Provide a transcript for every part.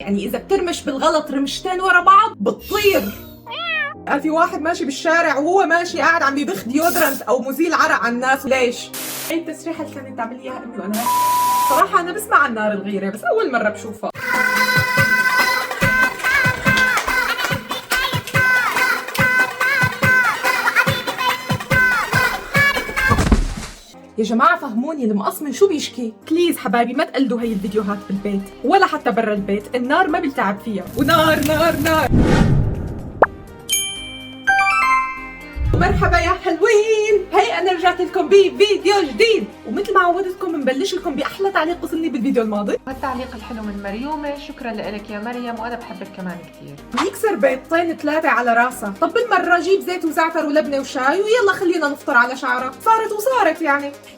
يعني اذا بترمش بالغلط رمشتين ورا بعض بتطير. قال في واحد ماشي بالشارع وهو ماشي قاعد عم يبخ ديودرنت او مزيل عرق على الناس. ليش؟ هي التسريحه اللي كانت تعمل لي اياها امي وانا صراحه انا بسمع عن نار الغيره بس اول مره بشوفها. يا جماعة فهموني المقص من شو بيشكي؟ بليز حبايبي ما تقلدوا هي الفيديوهات بالبيت ولا حتى برا البيت، النار ما بيلتعب فيها، ونار نار نار. مرحبا يا حلوين، هي انا رجعت لكم بفيديو جديد، ومثل ما عودتكم بنبلش لكم باحلى تعليق وصلني بالفيديو الماضي. والتعليق الحلو من مريومة، شكرا لك يا مريم وانا بحبك كمان كثير. يكسر بيضتين 3 على راسها، طب بالمرة جيب زيت وزعتر ولبنة وشاي ويلا خلينا نفطر على شعرها، صارت وصارت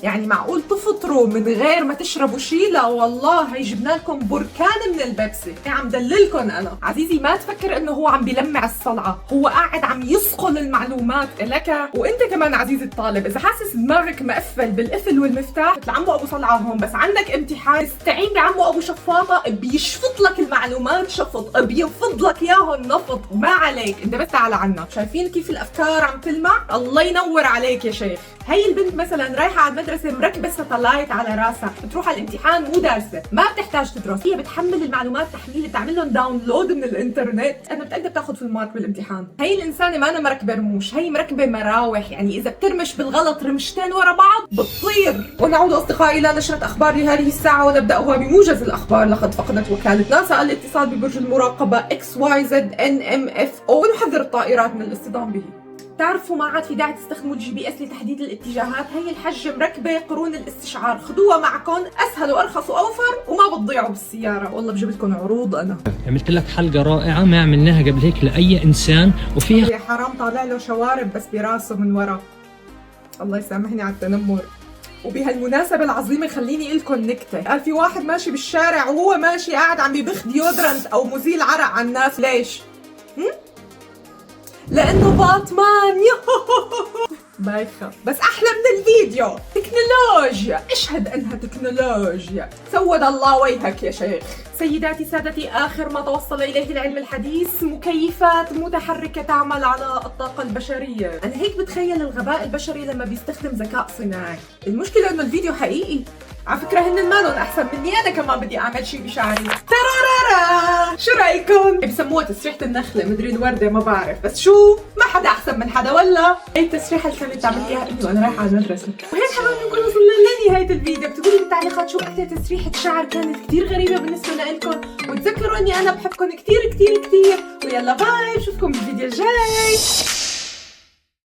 يعني معقول تفطروا من غير ما تشربوا شي؟ لا والله هي جبنا لكم بركان من البيبسي، عم دللكم انا. عزيزي ما تفكر انه هو عم بيلمع الصلعة، هو قاعد عم يصقل المعلومات لك. وانت كمان عزيزي الطالب اذا حاسس دماغك مقفل بالقفل والمفتاح مثل عمو ابو صلعة هون بس عندك امتحان، استعين بعمو ابو شفاطة بيشفط لك المعلومات شفط، بينفض لك اياهم نفط، ما عليك انت بس تعال عنا. شايفين كيف الافكار عم تلمع؟ الله ينور عليك يا شيخ. هي البنت مثلا رايحه على المدرسه مركبه ستلايت على راسها، بتروح على الامتحان مو دارسه، ما بتحتاج تدرس، هي بتحمل المعلومات تحميل، بتعمل لهم داونلود من الانترنت، انا بتقدر تاخذ في المارك بالامتحان. هي الانسانه ما أنا مركبه رموش، هي مركبه مراوح، يعني اذا بترمش بالغلط رمشتين ورا بعض بتطير. ونعود اصدقائي الى نشره اخبار لهذه الساعه، ونبداها بموجز الاخبار. لقد فقدت وكاله ناسا الاتصال ببرج المراقبه XYZ-NMFO ونحذر الطائرات من الاصطدام به. تعرفوا ما عاد في داعي تستخدموا الGPS لتحديد الاتجاهات، هي الحجة مركبة قرون الاستشعار، خدوها معكم اسهل وارخص واوفر وما بتضيعوا بالسيارة. والله بجيب لكم عروض انا. عملت لك حلقة رائعة ما عملناها قبل هيك لأي إنسان وفيها يا حرام طالع له شوارب بس براسه من ورا. الله يسامحني على التنمر. وبهالمناسبة العظيمة خليني اقول لكم نكتة، قال في واحد ماشي بالشارع وهو ماشي قاعد عم يبخ ديودرنت او مزيل عرق على الناس. ليش؟ لانه باطمان. بايخة بس احلى من الفيديو. تكنولوجيا، اشهد انها تكنولوجيا. سود الله وجهك يا شيخ. سيداتي سادتي، اخر ما توصل اليه العلم الحديث مكيفات متحركة تعمل على الطاقة البشرية. انا هيك بتخيل الغباء البشري لما بيستخدم ذكاء صناعي. المشكلة انه الفيديو حقيقي. على فكرة هن مالهم احسن مني، انا كمان بدي اعمل شي بشعري. ترارارا، شو رايكم؟ بسموها تسريحة النخلة، مدري الوردة ما بعرف، بس شو ما حدا احسن من حدا ولا؟ هي التسريحة اللي كانت تعمل اياها امي وانا رايحة على المدرسة. وهيك حبايبي نكون وصلنا لنهاية الفيديو، بتقولوا لي بالتعليقات شو اكثر تسريحة شعر كانت كثير غريبة بالنسبة لكم، وتذكروا اني انا بحبكم كثير كثير كثير، ويلا باي، بشوفكم بالفيديو الجاي.